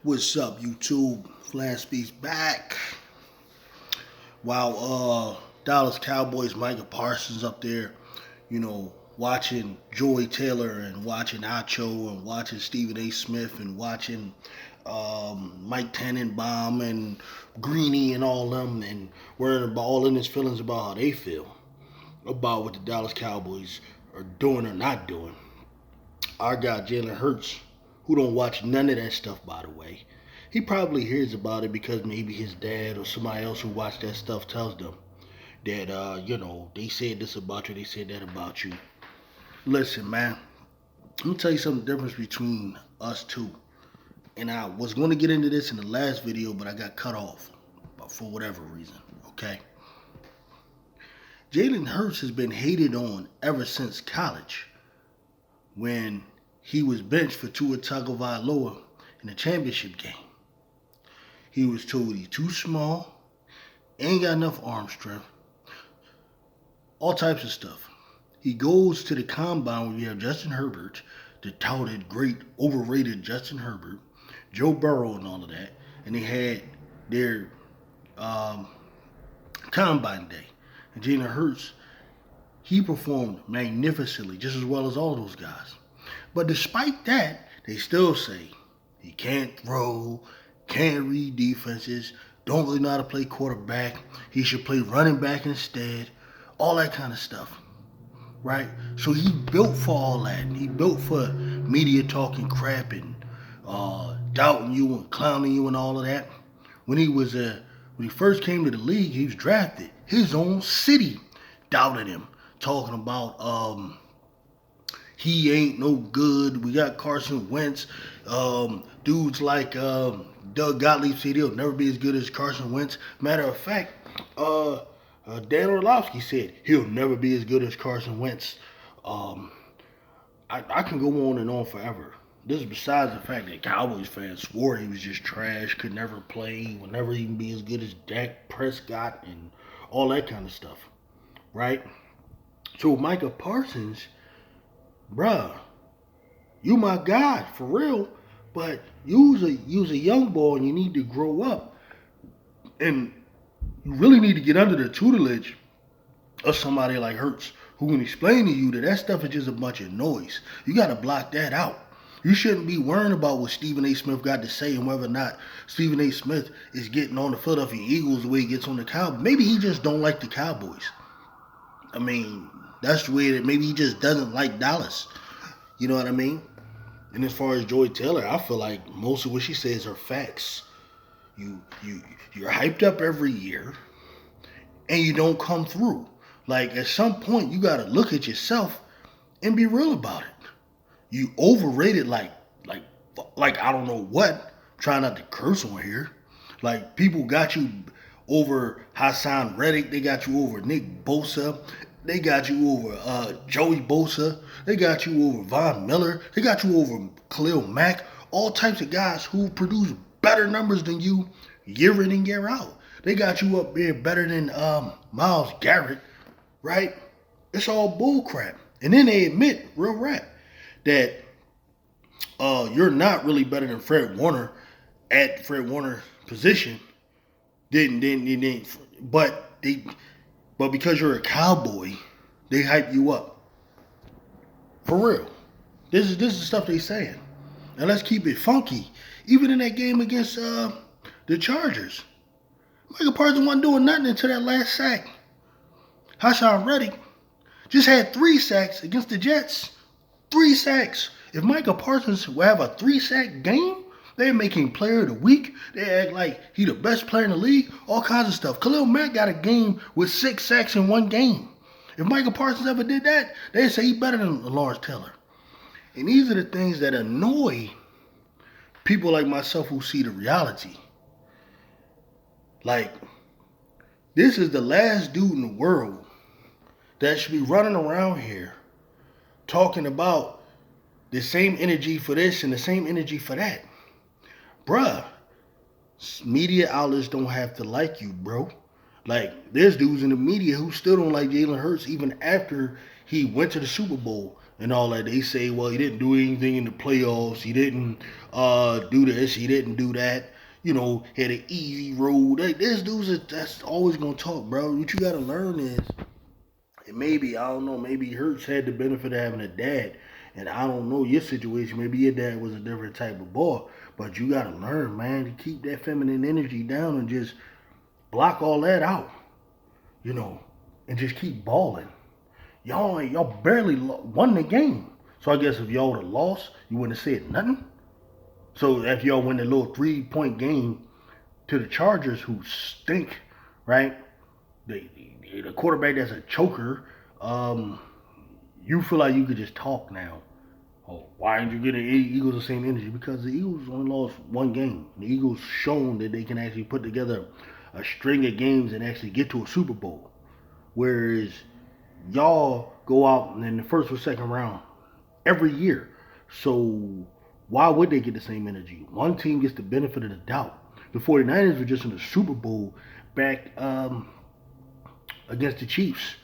What's up, YouTube? Flash Speaks back. While Dallas Cowboys Micah Parsons up there, watching Joy Taylor and watching Acho and watching Stephen A. Smith and watching Mike Tannenbaum and Greeny and all them and worrying about all in his feelings about how they feel about what the Dallas Cowboys are doing or not doing. Our guy Jalen Hurts, who don't watch none of that stuff, by the way, he probably hears about it because maybe his dad or somebody else who watched that stuff tells them that, they said this about you, they said that about you. Listen, man, let me tell you something different between us two. And I was going to get into this in the last video, but I got cut off for whatever reason, okay? Jalen Hurts has been hated on ever since college when he was benched for Tua Tagovailoa in the championship game. He was told he's too small, ain't got enough arm strength, all types of stuff. He goes to the combine where you have Justin Herbert, the touted, great, overrated Justin Herbert, Joe Burrow and all of that, and they had their combine day. And Jalen Hurts, he performed magnificently, just as well as all those guys. But despite that, they still say he can't throw, can't read defenses, don't really know how to play quarterback, he should play running back instead, all that kind of stuff, right? So he built for all that, and he built for media talking crap and doubting you and clowning you and all of that. When he first came to the league, he was drafted. His own city doubted him, talking about he ain't no good. We got Carson Wentz. Dudes like Doug Gottlieb said he'll never be as good as Carson Wentz. Matter of fact, Dan Orlovsky said he'll never be as good as Carson Wentz. I can go on and on forever. This is besides the fact that Cowboys fans swore he was just trash, could never play, would never even be as good as Dak Prescott and all that kind of stuff, right? So Micah Parsons, bruh, you my guy, for real, but you's a young boy and you need to grow up. And you really need to get under the tutelage of somebody like Hurts who can explain to you that stuff is just a bunch of noise. You got to block that out. You shouldn't be worrying about what Stephen A. Smith got to say and whether or not Stephen A. Smith is getting on the Philadelphia Eagles the way he gets on the Cowboys. Maybe he just don't like the Cowboys. I mean, that's the way that maybe he just doesn't like Dallas. You know what I mean? And as far as Joy Taylor, I feel like most of what she says are facts. You're hyped up every year and you don't come through. Like at some point you gotta look at yourself and be real about it. You overrated like I don't know what. Try not to curse on here. Like people got you over Hassan Reddick, they got you over Nick Bosa, they got you over Joey Bosa, they got you over Von Miller, they got you over Khalil Mack, all types of guys who produce better numbers than you year in and year out. They got you up there better than Myles Garrett, right? It's all bull crap. And then they admit, real rap, that you're not really better than Fred Warner at Fred Warner's position. But because you're a Cowboy, they hype you up. For real. This is stuff they saying. And let's keep it funky. Even in that game against the Chargers, Michael Parsons wasn't doing nothing until that last sack. Hassan Reddick just had 3 sacks against the Jets. 3 sacks. If Michael Parsons would have a 3-sack game, they'd make him player of the week. They act like he the best player in the league. All kinds of stuff. Khalil Mack got a game with 6 sacks in 1 game. If Michael Parsons ever did that, they'd say he's better than Lawrence Taylor. And these are the things that annoy people like myself who see the reality. Like, this is the last dude in the world that should be running around here talking about the same energy for this and the same energy for that. Bruh, media outlets don't have to like you, bro. Like, there's dudes in the media who still don't like Jalen Hurts even after he went to the Super Bowl and all that. They say, well, he didn't do anything in the playoffs. He didn't do this. He didn't do that. You know, had an easy road. Like, there's dudes that's always gonna talk, bro. What you gotta learn is, and maybe I don't know. Maybe Hurts had the benefit of having a dad, and I don't know your situation. Maybe your dad was a different type of boy, but you gotta learn, man, to keep that feminine energy down and just block all that out, you know, and just keep balling. Y'all barely won the game. So I guess if y'all would have lost, you wouldn't have said nothing. So if y'all win the little 3-point game to the Chargers, who stink, right? The quarterback that's a choker. You feel like you could just talk now. Oh, why didn't you get the Eagles the same energy? Because the Eagles only lost one game. The Eagles shown that they can actually put together a string of games and actually get to a Super Bowl. Whereas y'all go out in the first or second round every year. So why would they get the same energy? One team gets the benefit of the doubt. The 49ers were just in the Super Bowl back against the Chiefs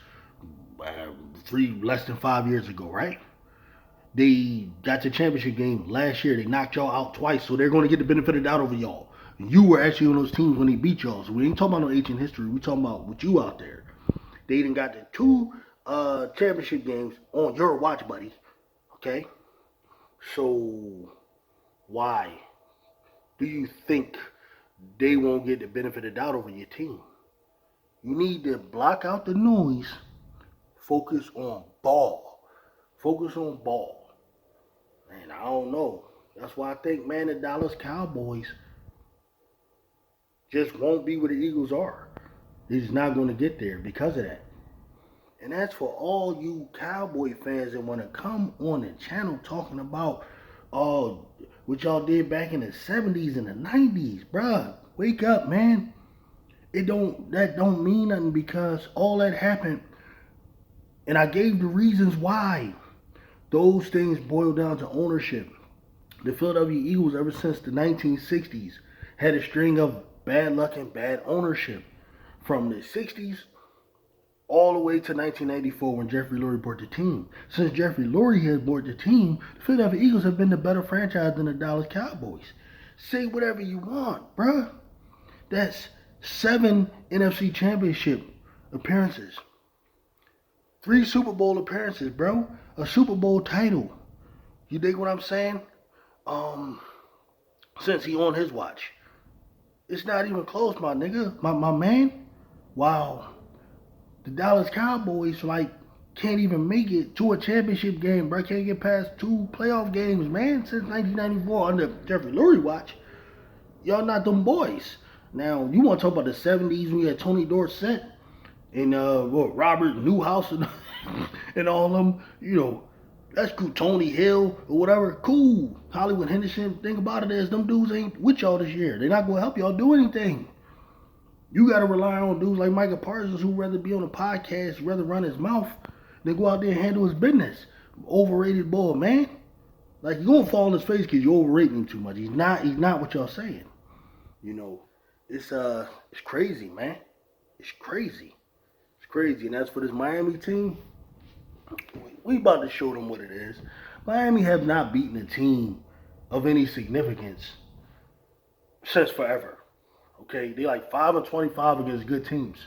less than 5 years ago, right? They got the championship game last year. They knocked y'all out twice, so they're going to get the benefit of the doubt over y'all. You were actually on those teams when they beat y'all, so we ain't talking about no ancient history. We talking about with you out there. They even got the 2 championship games on your watch, buddy. Okay? So why do you think they won't get the benefit of the doubt over your team? You need to block out the noise. Focus on ball. Focus on ball. And I don't know. That's why I think, man, the Dallas Cowboys just won't be where the Eagles are. They're just not going to get there because of that. And that's for all you Cowboy fans that want to come on the channel talking about what y'all did back in the 70s and the 90s. Bruh, wake up, man. That don't mean nothing because all that happened. And I gave the reasons why. Those things boil down to ownership. The Philadelphia Eagles, ever since the 1960s, had a string of bad luck and bad ownership. From the 60s all the way to 1994 when Jeffrey Lurie bought the team. Since Jeffrey Lurie has bought the team, the Philadelphia Eagles have been the better franchise than the Dallas Cowboys. Say whatever you want, bruh. That's 7 NFC Championship appearances. 3 Super Bowl appearances, bro. A Super Bowl title. You dig what I'm saying? Since he on his watch. It's not even close, my nigga. My man. Wow. The Dallas Cowboys, can't even make it to a championship game, bro. Can't get past 2 playoff games, man, since 1994 under Jeffrey Lurie watch. Y'all not them boys. Now, you want to talk about the 70s when you had Tony Dorsett and Robert Newhouse and all them, that's cool. Tony Hill or whatever, cool. Hollywood Henderson, thing about it is them dudes ain't with y'all this year. They're not going to help y'all do anything. You got to rely on dudes like Micah Parsons who rather be on a podcast, rather run his mouth than go out there and handle his business. Overrated boy, man. Like, you're going to fall on his face because you overrate him too much. He's not what y'all saying. It's crazy, man. It's crazy. It's crazy. And as for this Miami team, we about to show them what it is. Miami have not beaten a team of any significance since forever. Okay, they like 5-25 against good teams,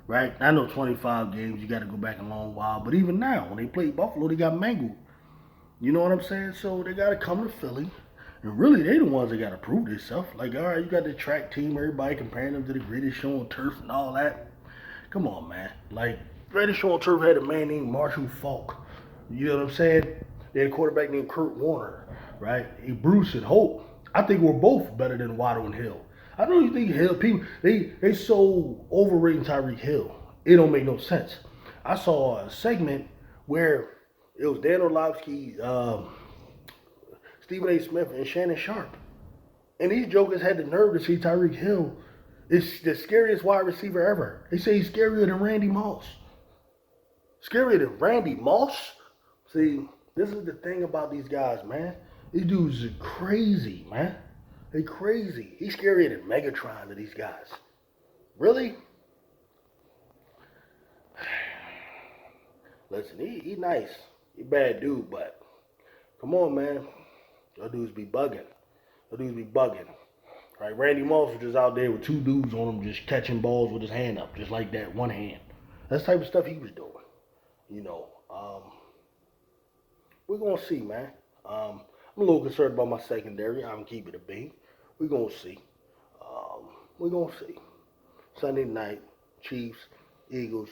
right? I know 25 games, you got to go back a long while, but even now, when they played Buffalo, they got mangled. You know what I'm saying? So they got to come to Philly, and really, they the ones that got to prove themselves. Like, all right, you got the track team, everybody comparing them to the greatest show on turf and all that. Come on, man. Like, greatest show on turf had a man named Marshall Faulk. You know what I'm saying? They had a quarterback named Kurt Warner, right? Bruce and Holt. I think we're both better than Waddle and Hill. I don't even think Hill people they so overrating Tyreek Hill. It don't make no sense. I saw a segment where it was Dan Orlovsky, Stephen A. Smith, and Shannon Sharp, and these jokers had the nerve to see Tyreek Hill is the scariest wide receiver ever. They say he's scarier than Randy Moss. Scarier than Randy Moss? See, this is the thing about these guys, man. These dudes are crazy, man. They crazy. He's scarier than Megatron to these guys. Really? Listen, he nice. He a bad dude, but come on, man. Y'all dudes be bugging. Y'all dudes be bugging. Right? Randy Moss was just out there with two dudes on him just catching balls with his hand up, just like that, one hand. That's the type of stuff he was doing. You know, we're going to see, man. I'm a little concerned about my secondary. I'm keeping it a B. We're going to see. We're going to see. Sunday night, Chiefs, Eagles.